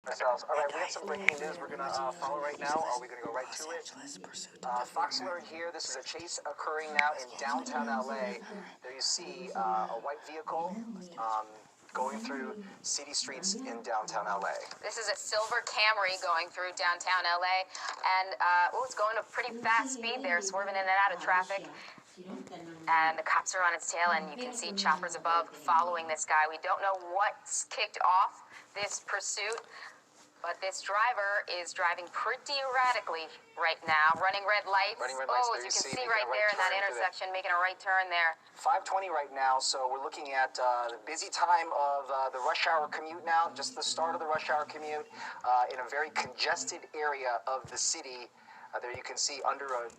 Ourselves. All right, we have some breaking news we're going to follow right now. Are we going to go right to it? Fox alert here. This is a chase occurring now in downtown LA. There you see a white vehicle going through city streets in downtown LA. This is a silver Camry going through downtown LA, and it's going at a pretty fast speed there, swerving in and out of traffic. And the cops are on its tail, and you can see choppers above following this guy. We don't know what's kicked off this pursuit, but this driver is driving pretty erratically right now, running red lights. Running red lights, as you can see right there in that intersection, making a right turn there. 5:20 right now, so we're looking at the busy time of the rush hour commute now, just the start of the rush hour commute in a very congested area of the city. There you can see under an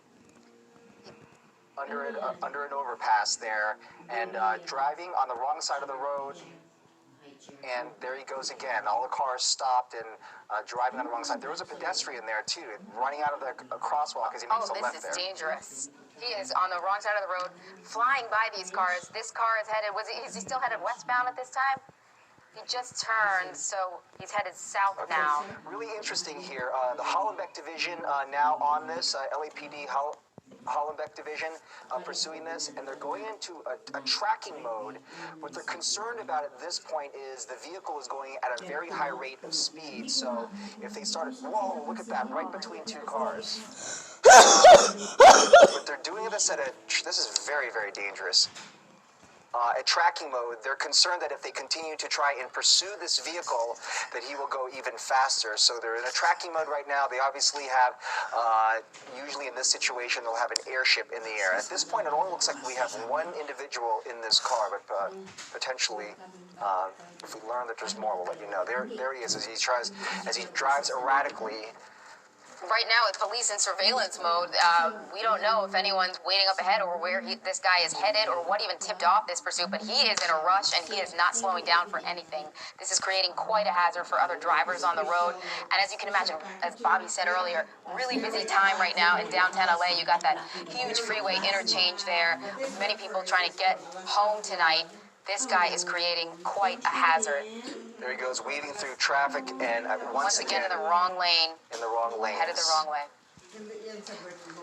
overpass there, and driving on the wrong side of the road. And there he goes again. All the cars stopped and driving on the wrong side. There was a pedestrian there too, running out of the crosswalk as he makes a left there. This is dangerous. He is on the wrong side of the road, flying by these cars. This car is headed. Is he still headed westbound at this time? He just turned, so he's headed south now. Really interesting here. The Hollenbeck Division now on this LAPD Hollenbeck Division pursuing this, and they're going into a tracking mode. What they're concerned about at this point is the vehicle is going at a very high rate of speed, so if they started, whoa, look at that, right between two cars. But they're doing this this is very, very dangerous. At tracking mode, they're concerned that if they continue to try and pursue this vehicle, that he will go even faster. So they're in a tracking mode right now. They obviously have, usually in this situation, they'll have an airship in the air. At this point, it only looks like we have one individual in this car, but potentially, if we learn that there's more, we'll let you know. There he is as he drives erratically. Right now, it's police in surveillance mode. We don't know if anyone's waiting up ahead or where this guy is headed or what even tipped off this pursuit, but he is in a rush and he is not slowing down for anything. This is creating quite a hazard for other drivers on the road. And as you can imagine, as Bobby said earlier, really busy time right now in downtown LA. You got that huge freeway interchange there, with many people trying to get home tonight. This guy is creating quite a hazard. There he goes, weaving through traffic, and once again in the wrong lane. In the wrong lane. Headed the wrong way.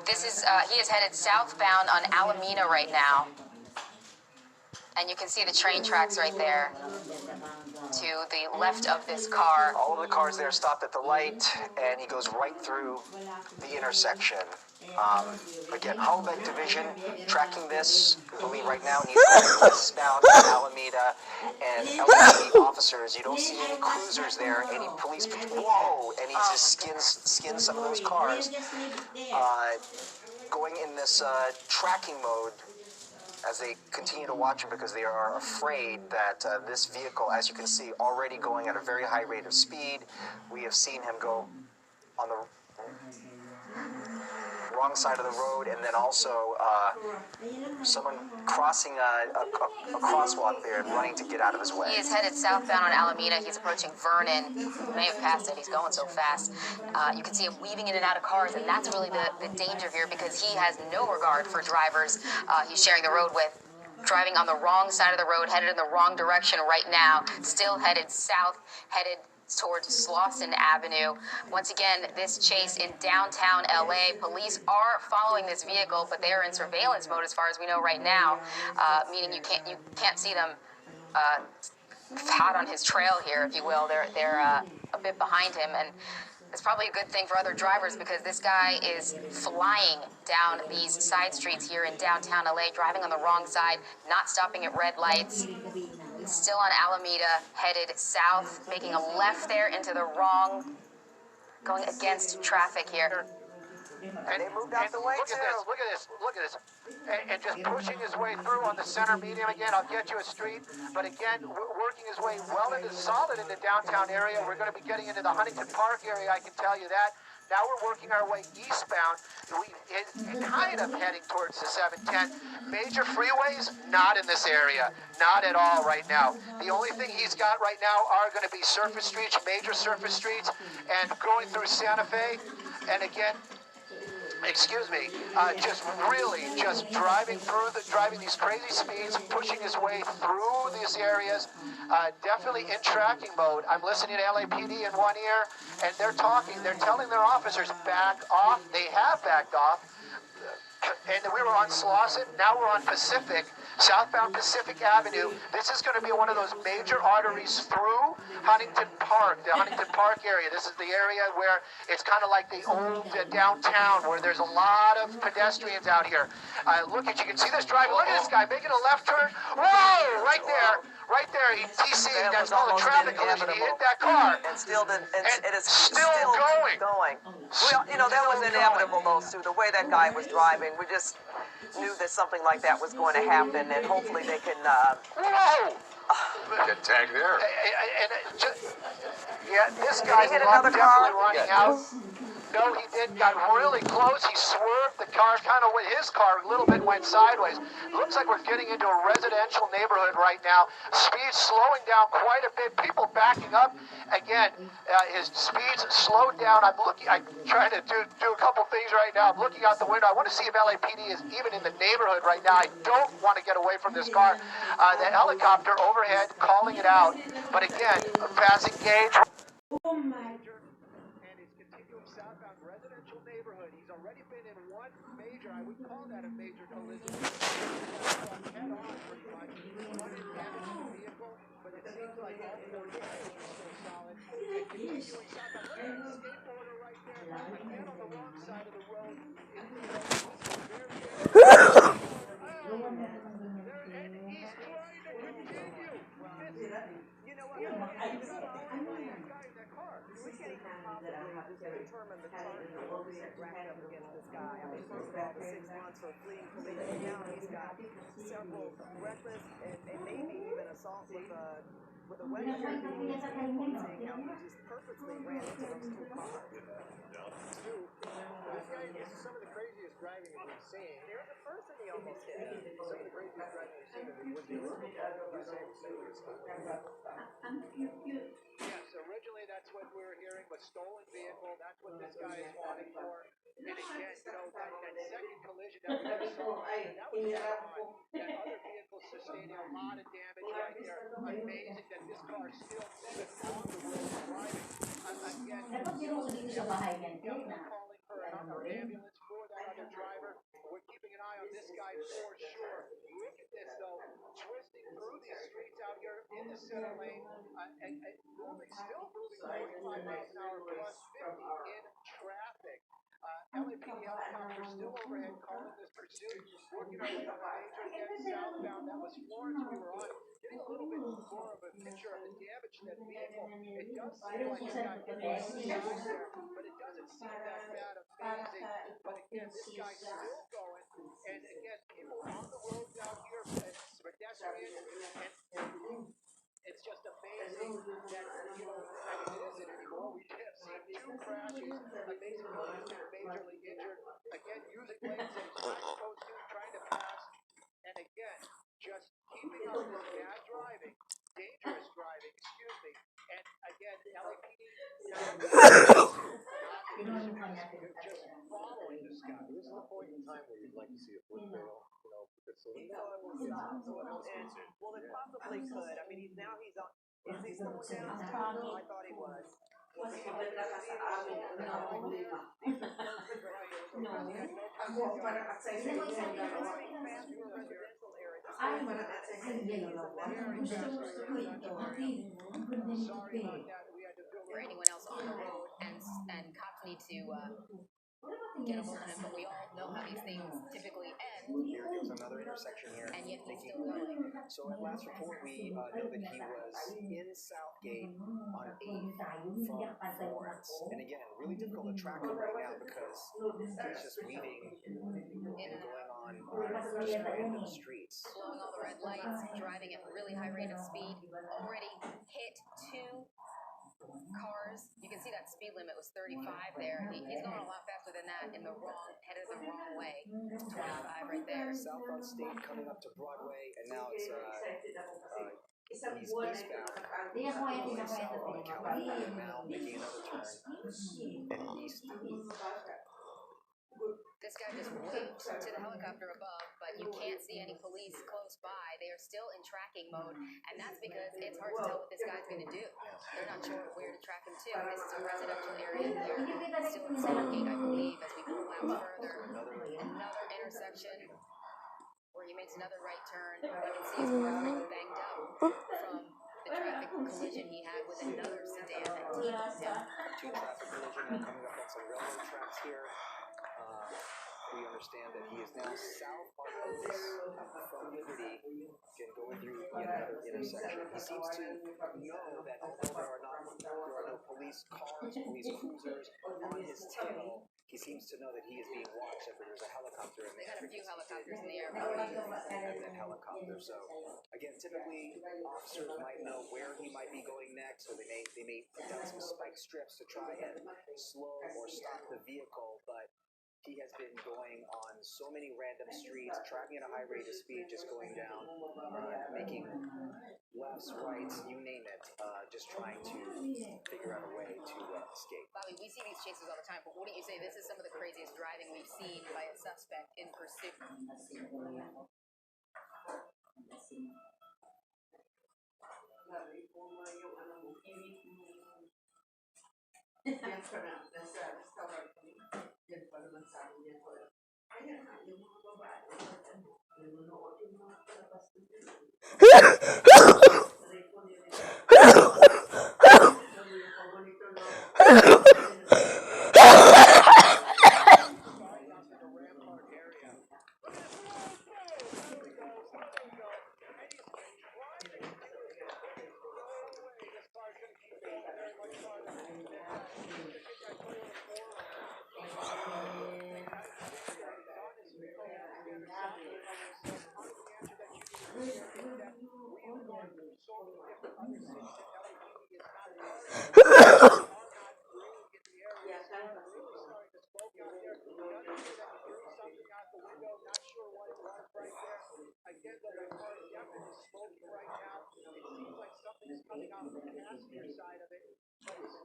This is he is headed southbound on Alameda right now, and you can see the train tracks right there to the left of this car. All of the cars there stopped at the light, and he goes right through the intersection. Again, Hollenbeck Division tracking this. I believe right now he's westbound in Alameda, and LAPD officers. You don't see any cruisers there, any police. Whoa! And he just skins some of those cars. Going in this tracking mode as they continue to watch him because they are afraid that this vehicle, as you can see, already going at a very high rate of speed. We have seen him go on the wrong side of the road, and then also someone crossing a crosswalk there and running to get out of his way. He is headed southbound on Alameda. He's approaching Vernon. You may have passed it. He's going so fast. You can see him weaving in and out of cars, and that's really the danger here because he has no regard for drivers he's sharing the road with. Driving on the wrong side of the road, headed in the wrong direction right now, still headed south, headed towards Slauson Avenue. Once again, this chase in downtown LA. Police are following this vehicle, but they are in surveillance mode as far as we know right now, meaning you can't see them hot on his trail here, if you will. They're a bit behind him, and it's probably a good thing for other drivers because this guy is flying down these side streets here in downtown LA, driving on the wrong side, not stopping at red lights. Still on Alameda, headed south, making a left there into the wrong, going against traffic here. And they moved out the way too. Look at this. And just pushing his way through on the center median again. I'll get you a street. But again, working his way solid into downtown area. We're going to be getting into the Huntington Park area, I can tell you that. Now we're working our way eastbound. We kind of heading towards the 710. Major freeways, not in this area. Not at all right now. The only thing he's got right now are going to be surface streets, major surface streets, and going through Santa Fe. And again, excuse me, just really just driving these crazy speeds, pushing his way through these areas. Definitely in tracking mode. I'm listening to LAPD in one ear, and they're telling their officers back off. They have backed off. And we were on Slauson, now we're on Pacific, southbound Pacific Avenue. This is going to be one of those major arteries through Huntington Park, the Huntington Park area. This is the area where it's kind of like the old downtown where there's a lot of pedestrians out here. Look at, you can see this driver. Look at this guy making a left turn. Whoa, right there. Right there, he TC'd, that's called a traffic collision. He hit that car. And still didn't, and it is still going. Well, you know, that was inevitable, though, Sue. The way that guy was driving, we just knew that something like that was going to happen, and hopefully they can, Whoa! Get tagged there. Yeah, this guy's hit another definitely car? running out. No, he didn't. Got really close. He swerved the car, kind of with his car, a little bit went sideways. Looks like we're getting into a residential neighborhood right now. Speed slowing down quite a bit. People backing up. Again, his speed's slowed down. I'm trying to do a couple things right now. I'm looking out the window. I want to see if LAPD is even in the neighborhood right now. I don't want to get away from this car. The helicopter overhead calling it out. But again, passing gauge. And he's continuing southbound residential neighborhood. He's already been in one major, I would call that a major collision. Head on pretty much. One is damaged the vehicle, but it seems like all four tires are still solid. And continuing southbound. Look at the skateboarder right there. Again on the wrong side of the road. And he's trying to continue. You know what? We can't even possibly determine the charge that will be racked up against this guy. I mean, first of all, the 6 months for fleeing collision. Now he's got several reckless and maybe even assault with a weapon. Saying how he just purposely ran into those 2 cars. This is some of the craziest driving we've seen. There's a person he almost hit. Some of the craziest driving we've seen would be Yes, originally that's what we were hearing was stolen vehicle. That's what this guy is wanting for. And again, you know, that second collision that we just saw, that was odd. That other vehicle sustaining a lot of damage right there. Amazing that this car still even on the road driving. Again, calling for another ambulance for that other driver. We're keeping an eye on this guy for sure. Look at this though, twisting through these streets out here in the center lane, and still moving 45 miles an hour plus 50 in traffic. LAPD helicopter still overhead calling this pursuit. Working our way on the major again southbound. That was Florence we were on. Getting a little bit more of a picture of the damage to that vehicle. It does seem like it got hit by the side there, but it doesn't seem that bad of phasing. But again, this guy's still going. And again, people on the roads out here, pedestrians, and it's just amazing that, you know, I mean, it isn't anymore. We have seen 2 crashes, amazing police majorly injured. Again, using lanes that he's not supposed to, trying to pass. And again, just keeping up this bad driving, dangerous driving, excuse me. And again, LAPD just following this guy. This is the point in time where you'd like to see a foot fail, you know, because so Well, it possibly could. I mean, he's on. Is he slowing down? I thought he was. Or anyone else on the road, and cops need to get a hold of him, but we all know how these things typically end. Here is another intersection here. And yet he's still going. So at last report, we know that he was in Southgate on 8th from Florence. And again, really difficult to track him right now because he's just weaving and going on just random streets. Blowing all the red lights, driving at a really high rate of speed, already hit 2 cars. You can see that speed limit was 35 there. He's going a lot faster than that in the wrong, headed the wrong way. 25 right there. Southbound State coming up to Broadway, and now it's he's eastbound. South on California now making another turn and east. This guy just waved to the helicopter above, but you can't see any police close by. They are still in tracking mode, and that's because it's hard to tell what this guy's going to do. They're not sure where to track him to. This is a residential area here, still in Southgate, I believe, as we pull out further. Another intersection where he makes another right turn. You can see his car pretty banged up from the traffic collision he had with another sedan that teamed him. Two traffic collision coming up on some railroad tracks here. We understand that he is now south on Otis from Liberty, again going through yet another intersection. He seems to know that although there are no police cars, police cruisers on his tail, he seems to know that he is being watched. That there's a helicopter in the They got a few helicopters in the air. and that helicopter. So again, typically officers might know where he might be going next, so they may put down some spike strips to try and slow or stop the vehicle, but he has been going on so many random streets, traveling at a high rate of speed, just going down, making lefts, rights, you name it, just trying to figure out a way to escape. Bobby, we see these chases all the time, but wouldn't you say this is some of the craziest driving we've seen by a suspect in pursuit? Again, though, that car definitely smoking right now. It seems like something's coming out of the passenger side of it, but it's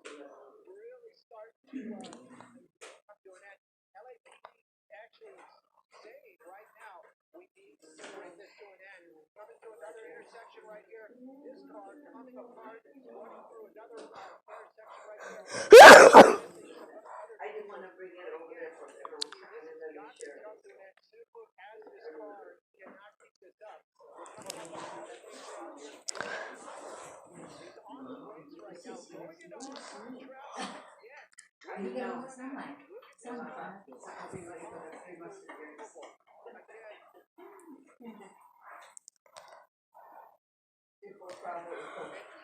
really starting to come to an end. LAPD actually saying right now we need to bring this to an end. Coming to another intersection right here. This car coming apart, running through another intersection right here. I didn't want to bring it over there for everyone. Got to come to an end. Super has this car cannot keep this up. We're coming up on he's on the brakes right now. Going into on-road traffic again.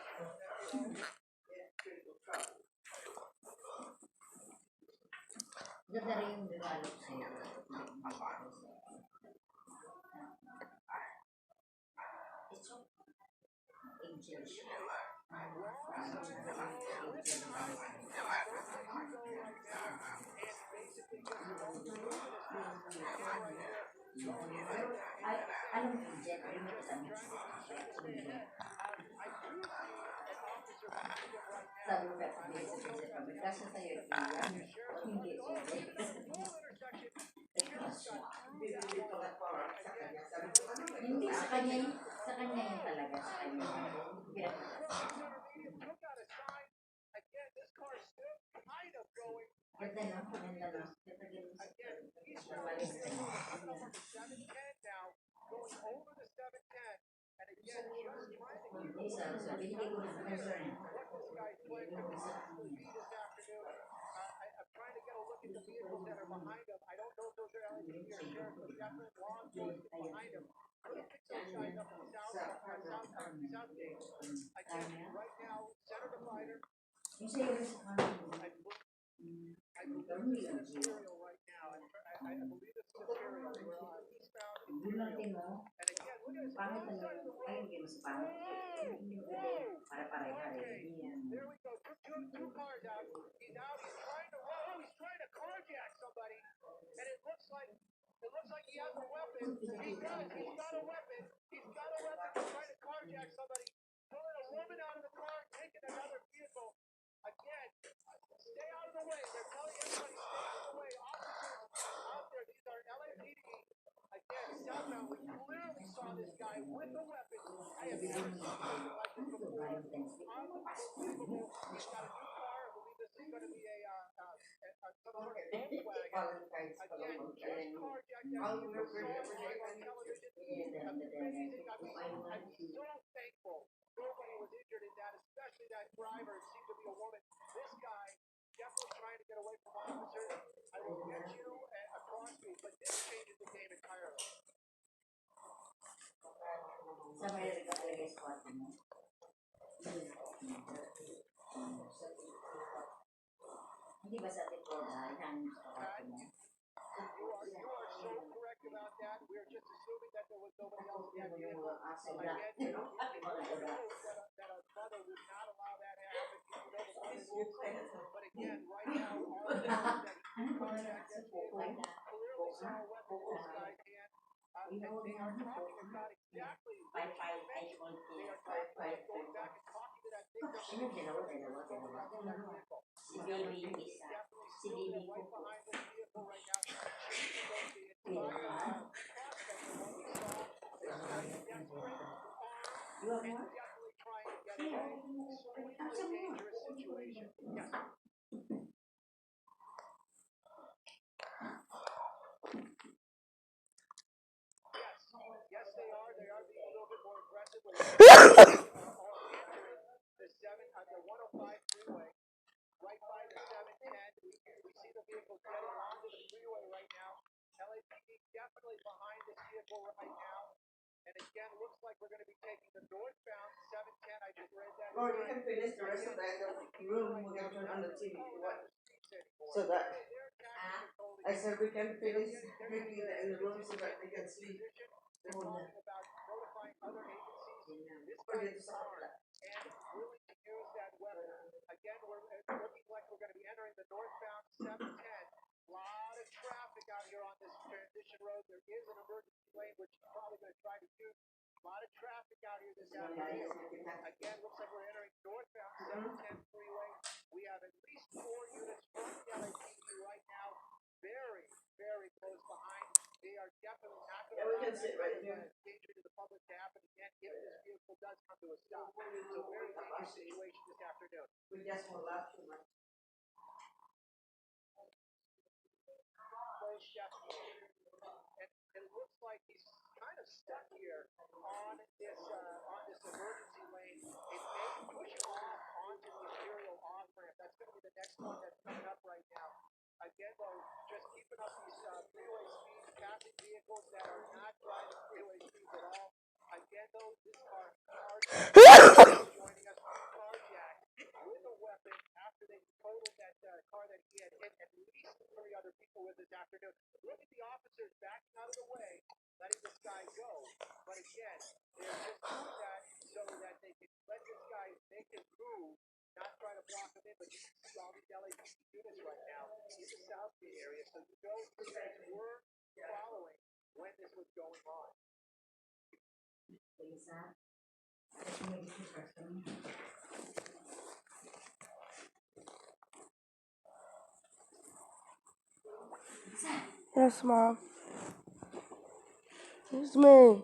Hindi sa kanya yun talaga, sa kanya. Again, this car is still kind of going. Ganda no? Ganda no? Again, he's trying to go 710 now, going over the 710, and again, just trying to keep Hindi sa binigay ko na concern. what this guy's playing could possibly be this afternoon. I'm trying to get a look at the vehicles that are behind him. I don't know if those are LAPD or sheriff, but definitely law enforcement behind him. Could have picked those guys up in Southgate. Again, right now, center divider. Yung sa'yo rin sa kanila. I believe it's Imperial right now. I believe it's Imperial. We're eastbound Imperial. And again, look at this. Pangit na lang. Ay, hindi mo sa pangit. Para pare-pare. There we go. Two cars out. He's trying to he's trying to carjack somebody. And it looks like he has a weapon. He does. He's got a weapon. He's trying to carjack somebody. Pulling a woman out of the car, taking another vehicle. Again, stay out of the way. They're telling everybody stay out of the way. Officers northbound. We clearly saw this guy with a weapon. I have never seen anything like this before. Unbelievable. He's got a new car. I believe this is going to be some sort of Volkswagen. Again, just carjacked that vehicle. Saw it live on television. Amazing. I'm so thankful nobody was injured in that, especially that driver. It seemed to be a woman. This guy definitely trying to get away from officers. I will get you across me, but this changes the game entirely. Hindi ba sa Tipoda, yan yung Pat, you are so correct about that. We're just assuming that there was nobody else in that vehicle. Again, we know that our mother would not allow that to happen. You know the mother rules. But again, right now, all we know is that he did contact that vehicle, clearly saw a weapon in this guy's hand. And they are talking about exactly what you mentioned. They are talking about going back and talking to that victim. Sino dalawa? Si Baby yung isa. Si Baby ko po. Right now, the entire prospect of what we saw, this guy desperate, armed, and definitely trying to get away. Extremely dangerous situation. Yes. Yes, they are. They are being a little bit more aggressive with entering the 105 freeway. Right by the 710. We see the vehicle getting onto the freeway right now. LAPD definitely behind this vehicle right now. And again, looks like we're going to be taking the northbound 710. I just read that. Or you can finish the rest of that room. We can turn on the TV if you want. So that I said we can finish maybe in the room so that they can sleep. They're talking about notifying other agencies. This guy is armed and willing to use that weapon. Again, we're looking like we're going to be entering the northbound 710. A lot of traffic out here on this transition road. There is an emergency lane, which you're probably going to try to use. A lot of traffic out here this afternoon. Again, looks like we're entering northbound 710 freeway. We have at least 4 units from the LAPD right now. Very, very close behind. They are definitely not going to allow that danger to the public to happen again if this vehicle does come to a stop. So very dangerous situation this afternoon. We just won't laugh too much. And it looks like he's kind of stuck here on this emergency lane. It may push him off onto the Imperial off-ramp. That's going to be the next one that's coming up right now. Again, though, just keeping up these freeway speeds, passing vehicles that are not driving freeway speeds at all. Again, though, this car, carjack, joining us, carjack with a weapon after they totaled that car that he had hit at least 3 other people with this afternoon. Look at the officers backing out of the way, letting this guy go. But again, they're just doing that so that they can let this guy make his move, not try to block him in. But you can see all these LAPD units right now in the Southgate area, so you know these guys were following when this was going on. Yes, Mom. It's me.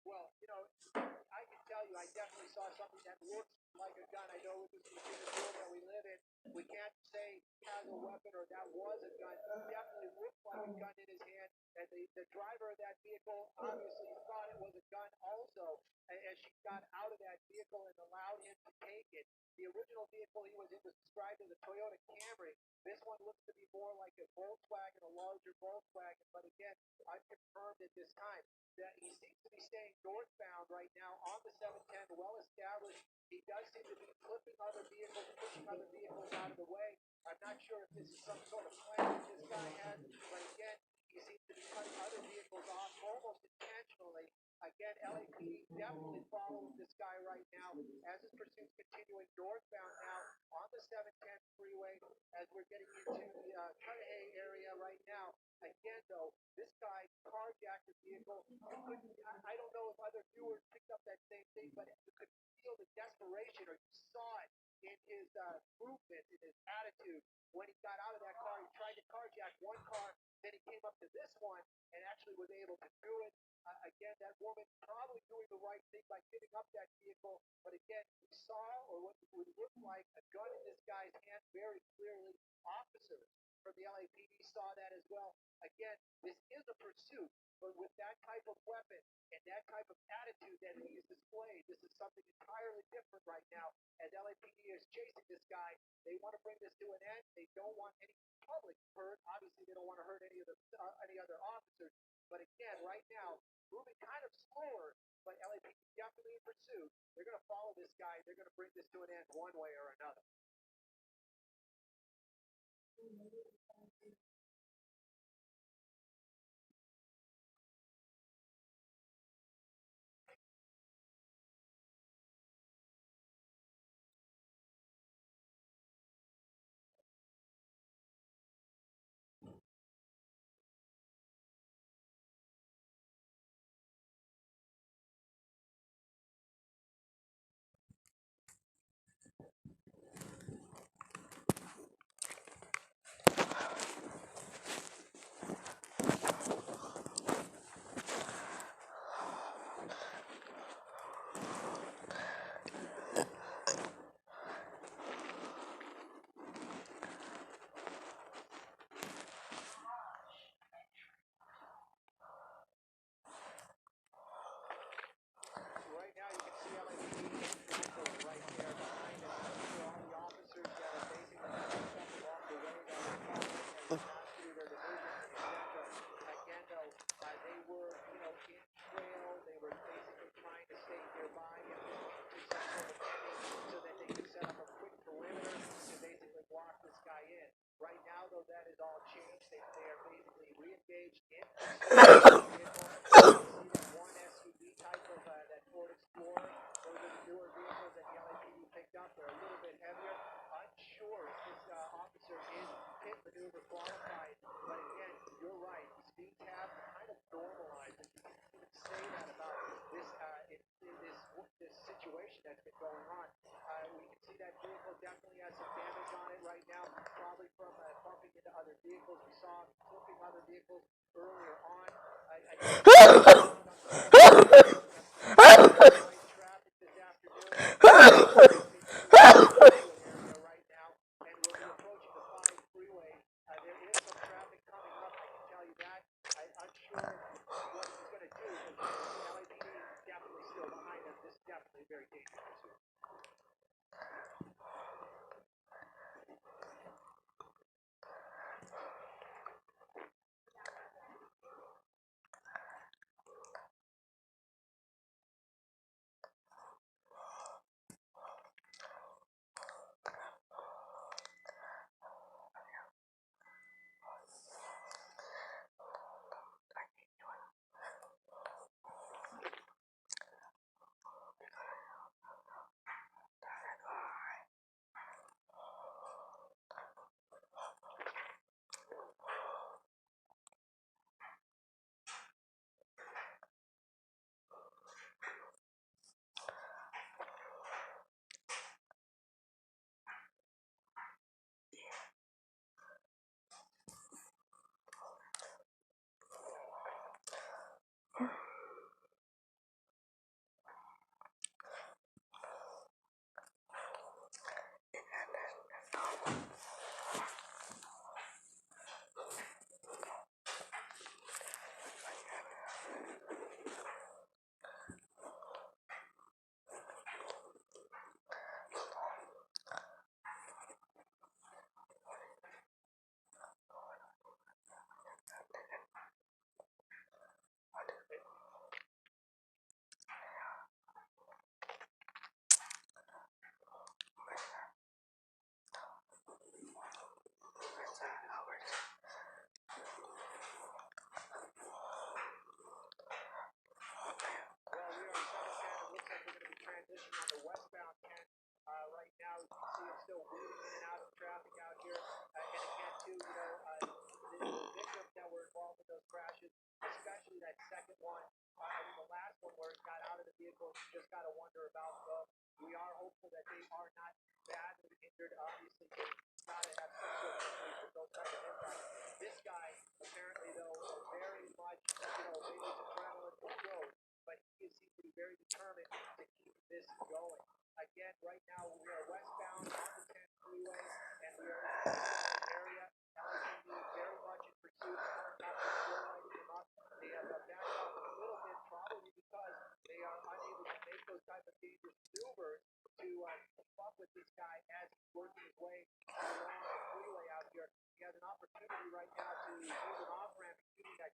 Well, I can tell you, I definitely saw something that looks like a gun. I know this is the world that we live in. We can't say he has a weapon or that was a gun. It definitely looked like a gun in his hand. And the driver of that vehicle obviously thought it was a gun also as she got out of that vehicle and allowed him to take it. The original vehicle he was in was described as a Toyota Camry. This one looks to be more like a Volkswagen, a larger Volkswagen. But again, unconfirmed at this time. That he seems to be staying northbound right now on the 710, well established. He does seem to be clipping other vehicles, pushing other vehicles out of the way. I'm not sure if this is some sort of plan that this guy has, but again, he seems to be cutting other vehicles off almost intentionally. Again, LAPD definitely following this guy right now as his pursuit's continuing northbound now on the 710 freeway as we're getting into the Cudahy area right now. Again, though, this guy carjacked the vehicle. I don't know if other viewers picked up that same thing, but you could feel the desperation, or you saw it in his movement, in his attitude when he got out of that car. He tried to carjack one car, then he came up to this one and actually was able to do it. Again, that woman probably doing the right thing by giving up that vehicle, but again, we saw, or what would look like, a gun in this guy's hand very clearly. Officers from the LAPD saw that as well. Again, this is a pursuit, but with that type of weapon and that type of attitude that he's displayed, this is something entirely different right now. As LAPD is chasing this guy, they want to bring this to an end. They don't want any public hurt. Obviously, they don't want to hurt any other officers. But again, right now, moving kind of slower, but LAPD definitely in pursuit. They're going to follow this guy. They're going to bring this to an end one way or another. Right now, you can see LAPD vehicles right there behind us. For all the officers that are basically coming up along the way that are following as they pass through their diversions, etc. Again, though, they were, in trail. They were basically trying to stay nearby, get into some sort of ending so that they could set up a quick perimeter to basically block this guy in. Right now, though, that is all changed. They are basically re-engaged in pursuit of the vehicle. You see that one SUV type of that Ford Explorer. Those are the newer vehicles that the LAPD picked up. They're a little bit heavier. Unsure if this officer is pit maneuver qualified. But again, you're right. The speeds have kind of normalized. And you can even say that about this this situation that's been going on. We can see that vehicle definitely has some damage on it right now, probably from bumping into other vehicles. We saw flipping other vehicles earlier on. Traffic this afternoon. Area right now, and we'll be approaching the 5 freeway. There is some traffic coming up, I can tell you that. I'm unsure what he's going to do, but LAPD definitely still behind us. This is definitely very dangerous.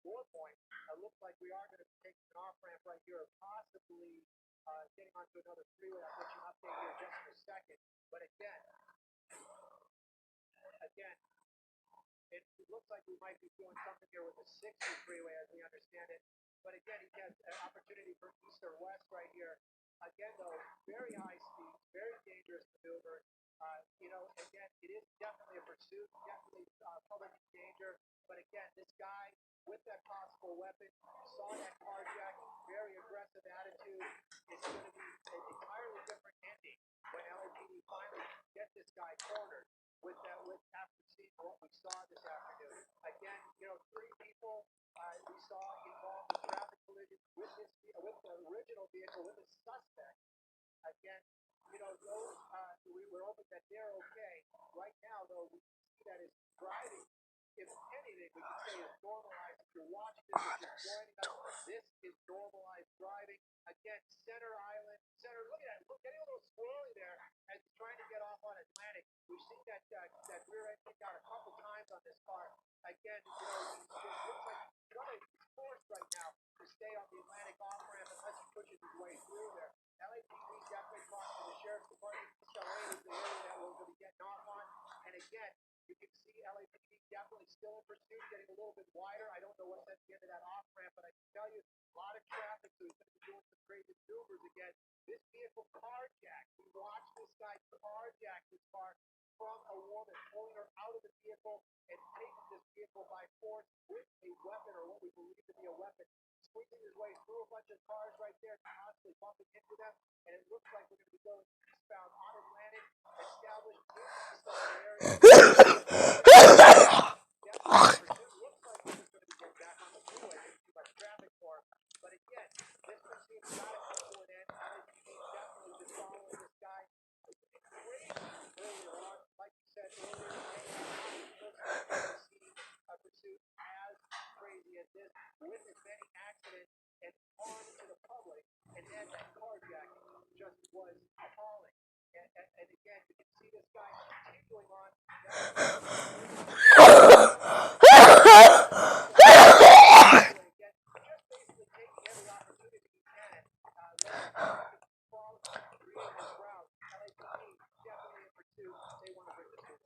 4 point. It looks like we are going to be taking an off ramp right here, possibly getting onto another freeway. I'll get you an update here just in a second. But again, it looks like we might be doing something here with the 60 freeway as we understand it. But again, he has an opportunity for east or west right here. Again, though, very high speeds, very dangerous maneuver. Again, it is definitely a pursuit, definitely public danger. But again, this guy with that possible weapon saw that carjacking, very aggressive attitude. It's going to be an entirely different ending when LAPD finally get this guy cornered after seeing what we saw this afternoon. Again, 3 people we saw involved in traffic collisions with the original vehicle, with the suspect. Again, those we were hoping that they're okay. Right now, though, we see that is driving. If anything, we can say is normalized. If you're watching this, if you're joining us, this is normalized driving. Again, Center Island, look at that. Look, getting a little swirly there as he's trying to get off on Atlantic. We've seen that rear end kick out a couple times on this car. Again, it looks like he's forced right now to stay on the Atlantic off ramp unless he pushes his way through there. LAPD definitely talking to the Sheriff's Department. East LA is the area that we're going to be getting off on. And again, you can see LAPD definitely still in pursuit, getting a little bit wider. I don't know what's at the end of that off ramp, but I can tell you a lot of traffic, so he's going to be doing some crazy maneuvers again. This vehicle carjacked. We watched this guy carjack this car from a woman, pulling her out of the vehicle and taking this vehicle by force with a weapon, or what we believe to be a weapon, squeezing his way through a bunch of cars right there, constantly bumping into them. And it looks like we're going to be going eastbound on Atlantic, established in the East LA area. Looks like we're just going to be getting back on the freeway. There's too much traffic for him. But again, this pursuit's got to come to an end. LAPD definitely been following this guy crazy earlier on. Like you said earlier, never seen a pursuit as crazy as this, with as many accidents and harm to the public. And then that carjacking just was appalling. And again, you can see this guy continuing on. Just basically taking every opportunity he can. Create his route. LAPD definitely in pursuit. They want to bring this to them.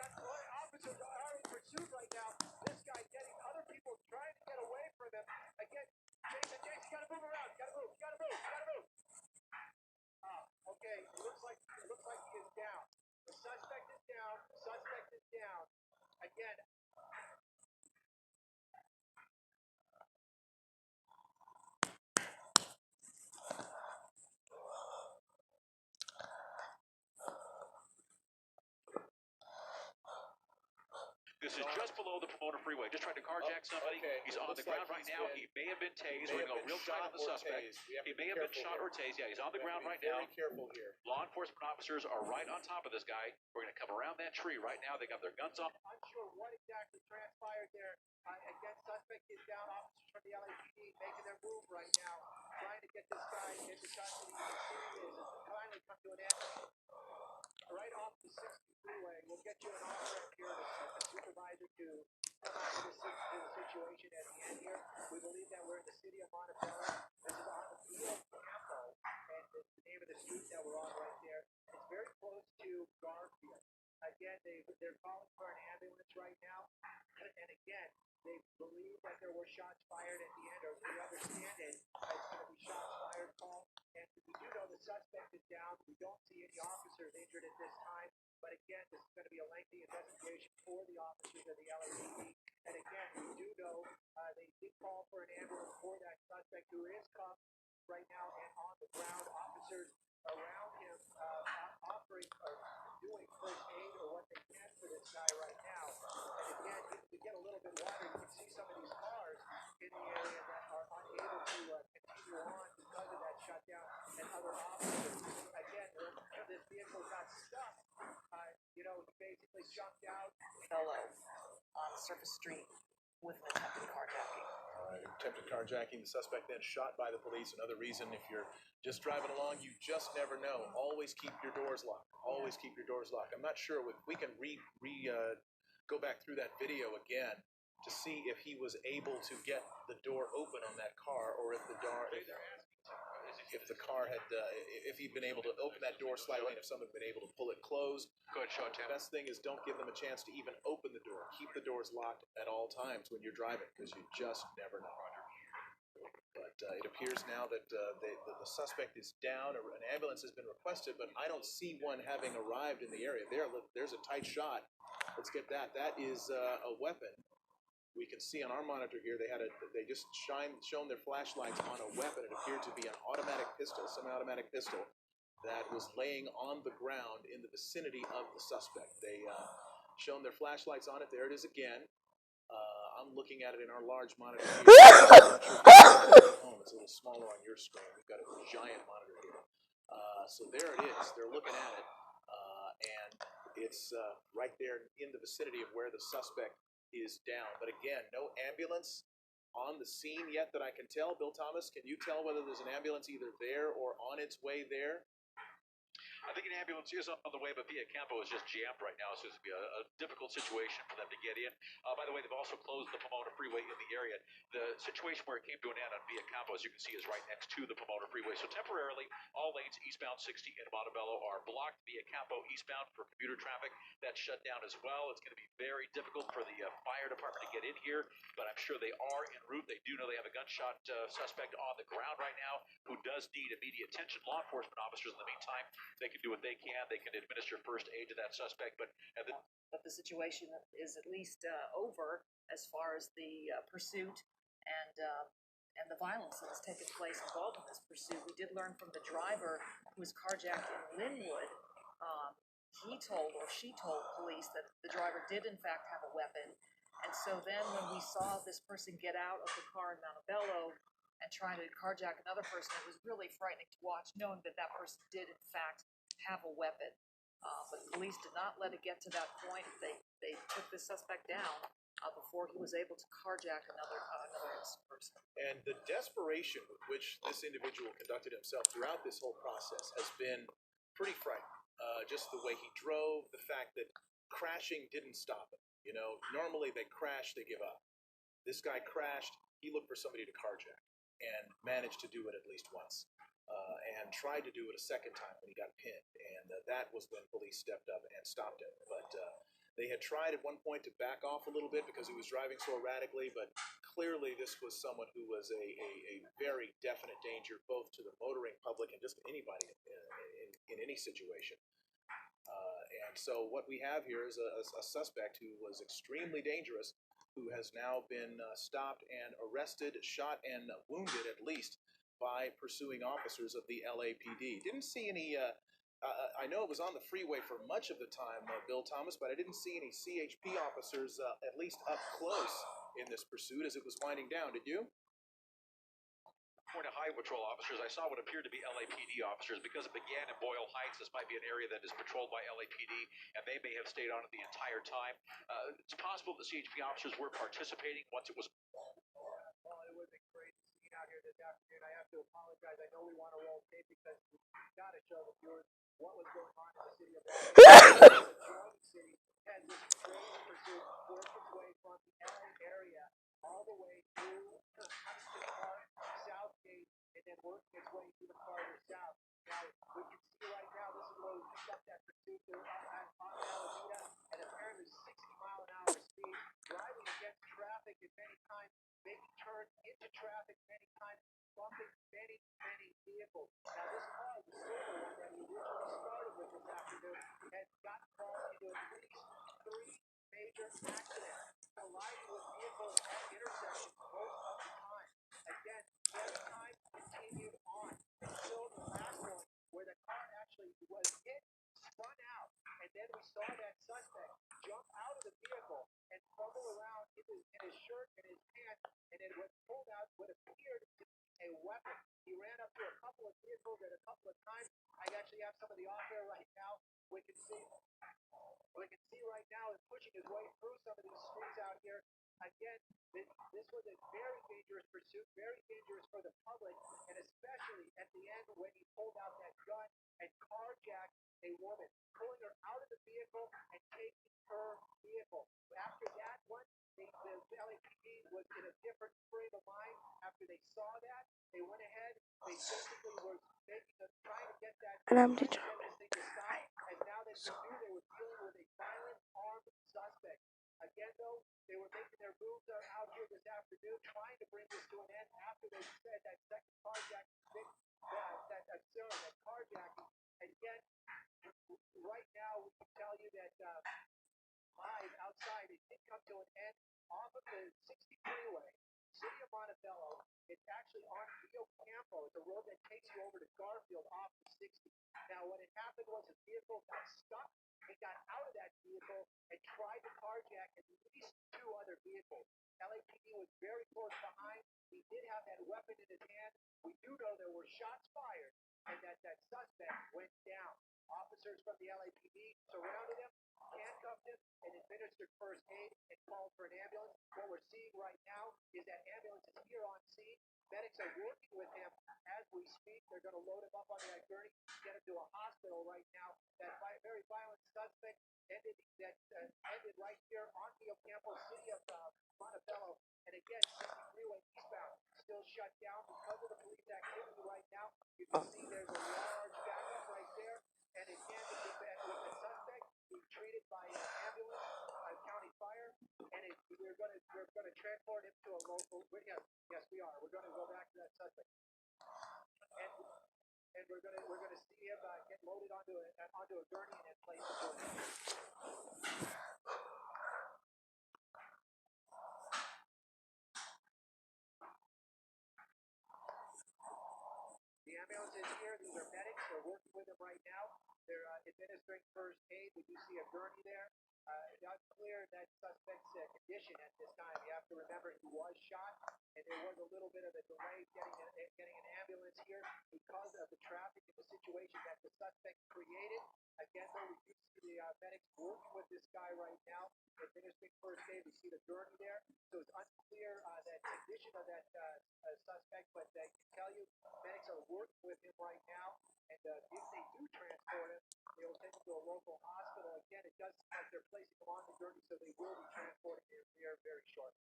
Officers are in pursuit right now. This guy getting other people trying to get away from him. Again, Jason, you gotta move around. You gotta move. Okay, it looks like he is down. The suspect is down. Again. This is just below the Pomona Freeway. Just trying to carjack somebody. Okay. He's on the ground right now. He may have been tased. We're going to go real tight on the suspect. He may have been shot or tased. Yeah, he's on the ground right now. Very careful here. Law enforcement officers are right on top of this guy. We're going to come around that tree right now. They got their guns on. Unsure what exactly transpired there. Again, suspect is down. Officers from the LAPD making their move right now, trying to get this guy into custody. It's finally come to an end. Right off the 60 freeway, we'll get you an off-ramp here to a supervisor to come out to the situation at the end here. We believe that we're in the city of Monticello. This is on the field Campo, and it's the name of the street that we're on right there. It's very close to Garfield. Again, they're calling for an ambulance right now, and again, they believe that there were shots fired at the end, or we understand it. It's going to be shots fired call. And we do know the suspect is down. We don't see any officers injured at this time. But again, this is going to be a lengthy the investigation for the officers of the LAPD. And again, we do know they did call for an ambulance for that suspect who is cuffed right now and on the ground. Officers around him offering or doing first aid or what they can for this guy right now. And again, if we get a little bit wider, you can see some of these cars in the area that are unable to continue on because of that shutdown and other officers. Again, when this vehicle got stuck, he basically jumped out. Fellow on Surface Street with an attempted carjacking. Attempted carjacking, the suspect then shot by the police. Another reason, if you're just driving along, you just never know. Always keep your doors locked. Always keep your doors locked. I'm not sure if we can go back through that video again to see if he was able to get the door open on that car, or if the car had, if he'd been able to open that door slightly, and if someone had been able to pull it closed. Go ahead, show it, Tim. The best thing is don't give them a chance to even open the door. Keep the doors locked at all times when you're driving, because you just never know. But it appears now that the suspect is down. An ambulance has been requested, but I don't see one having arrived in the area. There's a tight shot. Let's get that. That is a weapon. We can see on our monitor here, they just shown their flashlights on a weapon. It appeared to be an automatic pistol, semi-automatic pistol, that was laying on the ground in the vicinity of the suspect. They shown their flashlights on it. There it is again. I'm looking at it in our large monitor here. It's a little smaller on your screen. We've got a giant monitor here. So there it is. They're looking at it, and it's right there in the vicinity of where the suspect is down. But again, no ambulance on the scene yet that I can tell. Bill Thomas, can you tell whether there's an ambulance either there or on its way there? I think an ambulance is on the way, but Via Campo is just jammed right now. So it's going to be a difficult situation for them to get in. By the way, they've also closed the Pomona Freeway in the area. The situation where it came to an end on Via Campo, as you can see, is right next to the Pomona Freeway. So temporarily, all lanes eastbound 60 in Montebello are blocked. Via Campo eastbound for commuter traffic, that's shut down as well. It's going to be very difficult for the fire department to get in here, but I'm sure they are en route. They do know they have a gunshot suspect on the ground right now who does need immediate attention. Law enforcement officers, in the meantime, they can do what they can. They can administer first aid to that suspect, but the situation is at least over as far as the pursuit and the violence that has taken place involved in this pursuit. We did learn from the driver who was carjacked in Linwood. He told, or she told police, that the driver did in fact have a weapon. And so then when we saw this person get out of the car in Montebello and trying to carjack another person, it was really frightening to watch, knowing that that person did in fact have a weapon. But police did not let it get to that point. They took this suspect down before he was able to carjack another innocent person. And the desperation with which this individual conducted himself throughout this whole process has been pretty frightening. Just the way he drove, the fact that crashing didn't stop him. You know, normally they crash, they give up. This guy crashed, he looked for somebody to carjack and managed to do it at least once. And tried to do it a second time when he got pinned. And that was when police stepped up and stopped him. But they had tried at one point to back off a little bit because he was driving so erratically, but clearly this was someone who was a very definite danger both to the motoring public and just anybody in any situation. And so what we have here is a suspect who was extremely dangerous, who has now been stopped and arrested, shot and wounded at least, by pursuing officers of the LAPD. Didn't see any, I know it was on the freeway for much of the time, Bill Thomas, but I didn't see any CHP officers at least up close in this pursuit as it was winding down. Did you? Point of highway patrol officers, I saw what appeared to be LAPD officers. Because it began in Boyle Heights, this might be an area that is patrolled by LAPD, and they may have stayed on it the entire time. It's possible the CHP officers were participating once it was. Well, it would have been great to see out here this afternoon. I have to apologize. I know we want to roll tape because we got to show the viewers what was going on in the city of Boston. The drug city has this crazy pursuit worked its way from the LA area all the way through Huntington Park, Southgate, and then working its way through the farther south. Now, we can see right now, this is where we picked up that pursuit on Alameda at apparently 60-mile-an-hour speed, driving against traffic at many times, making turns into traffic many times, bumping many, many vehicles. Now, this car, the silver one that we originally started with this afternoon, has gotten involved into at least 3 major accidents colliding with vehicles at intersections most of the time. Again, their time continued on until the last one where the car actually was hit, spun out, and then we saw that suspect jump out of the vehicle and fumble around in his shirt and his pants, and it was pulled out what appeared to be a weapon. He ran up to a couple of vehicles at a couple of times. I actually have some of the off there right now. We can see right now is pushing his way through some of these streets out here. Again, this was a very dangerous pursuit, very dangerous for the public, and especially at the end when he pulled out that gun and carjacked a woman, pulling her out of the vehicle and taking her vehicle. After that one, the LAPD was in a different frame of mind. After they saw that, they went ahead, they basically were trying to get that And I'm thing determined. to stop, and now that they knew they were dealing with a violent armed suspect. Again, though, they were making their moves out here this afternoon, trying to bring this to an end after they said that second carjacking, that carjacking. And yet, right now, we can tell you that live outside, it did come to an end off of the 60 freeway, city of Montebello. It's actually on Rio Campo. It's a road that takes you over to Garfield off the 60. Now, what had happened was a vehicle got stuck. He got out of that vehicle and tried to carjack at least 2 other vehicles. LAPD was very close behind. He did have that weapon in his hand. We do know there were shots fired and that suspect went down. Officers from the LAPD surrounded him, handcuffed him, and administered first aid and called for an ambulance. What we're seeing right now is that ambulance is here on scene. Medics are working with him as we speak. They're going to load him up on that gurney, get him to a hospital right now. That very violent suspect ended right here on Rio Campo, city of Montebello. And again, 60 freeway eastbound still shut down because of the police activity right now. You can see there's a large backup right there. And again, with the suspect being treated by an ambulance, county fire, and we're going to transport him to a local. Yes, we are. We're going to go back to that suspect, and we're going to see him get loaded onto a gurney and placed into an ambulance. The ambulance is here. These are medics. They're working with him right now. They're administering first aid. We do see a gurney there. It's unclear that suspect's condition at this time. You have to remember he was shot, and there was a little bit of a delay getting an ambulance here because of the traffic and the situation that the suspect created. Again, though, we do see the medics working with this guy right now, administering first aid. We see the gurney there. So it's unclear that condition of that suspect, but I can tell you medics are working with him right now, and if they do transport him, they will take him to a local hospital. Again, it does seem like they're placing him on the gurney, so they will be transporting him here very shortly.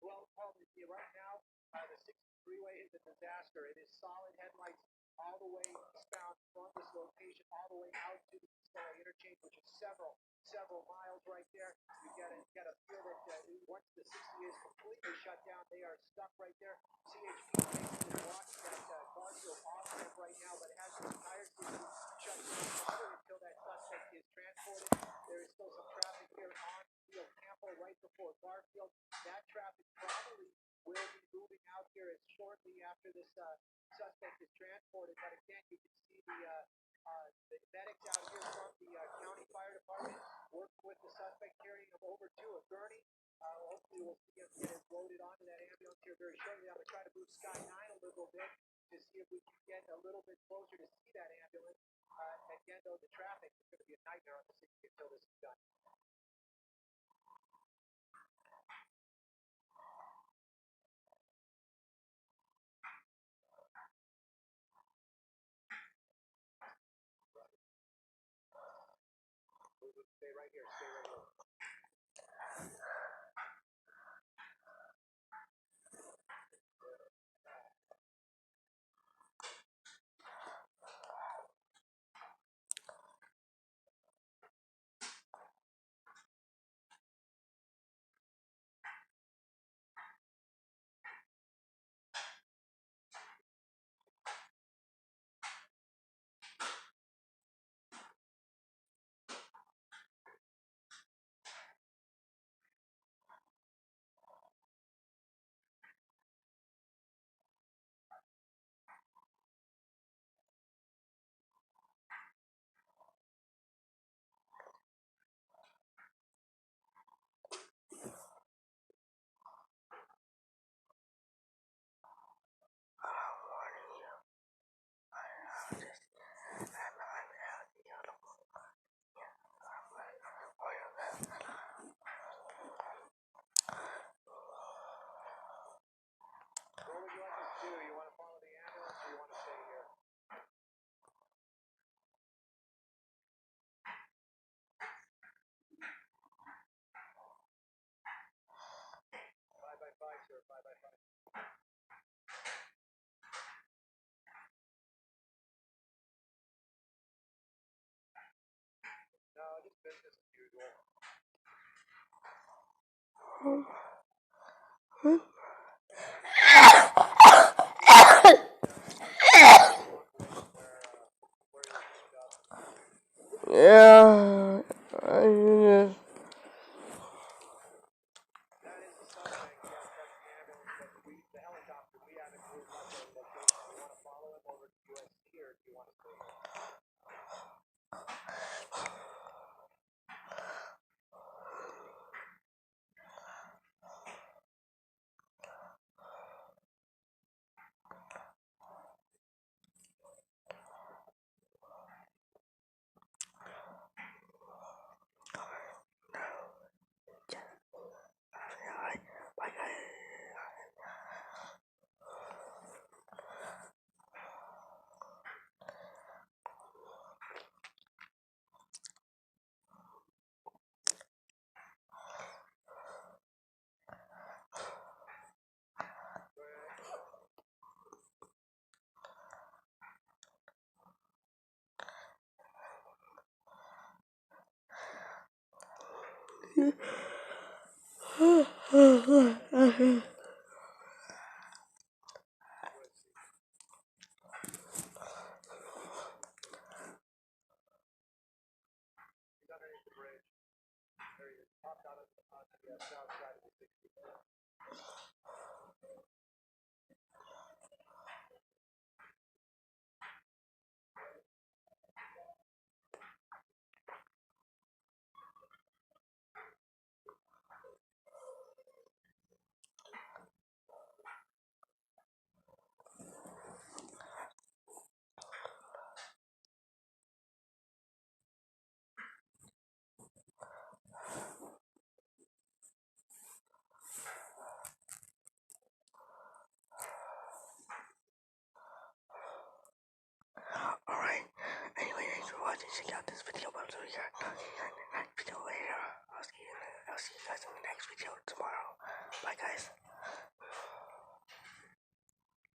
Well, Paul, right now, the 60 freeway is a disaster. It is solid headlights all the way eastbound from this location, all the way out to the interchange, which is several miles right there. You got to feel that once the 60 is completely shut down, they are stuck right there. CHP is blocking that Garfield off ramp right now, but it has the entire city shut down until that suspect is transported. There is still some traffic here on Rio Campo right before Garfield. That traffic probably will be moving out here as shortly after this suspect is transported. But again, you can see the medics out here from the county fire department working with the suspect, carrying him over to a gurney. Hopefully we'll see him get loaded onto that ambulance here very shortly. I'm going to try to move Sky 9 a little bit to see if we can get a little bit closer to see that ambulance. Again, though, the traffic is going to be a nightmare on the 60 until this is done. Stay right here. Stay right here. business as usual. Yeah, I just. That is the suspect. Yes, that's the ambulance, but the helicopter, we haven't moved much of a location. Do you want to follow him over to UST or do you want to stay here? He's underneath the bridge. There he is. Popped out of the south side of the 60. Alright, anyway, thanks for watching. Check out this video below. We got next video later. I'll see you guys in the next video tomorrow. Bye, guys.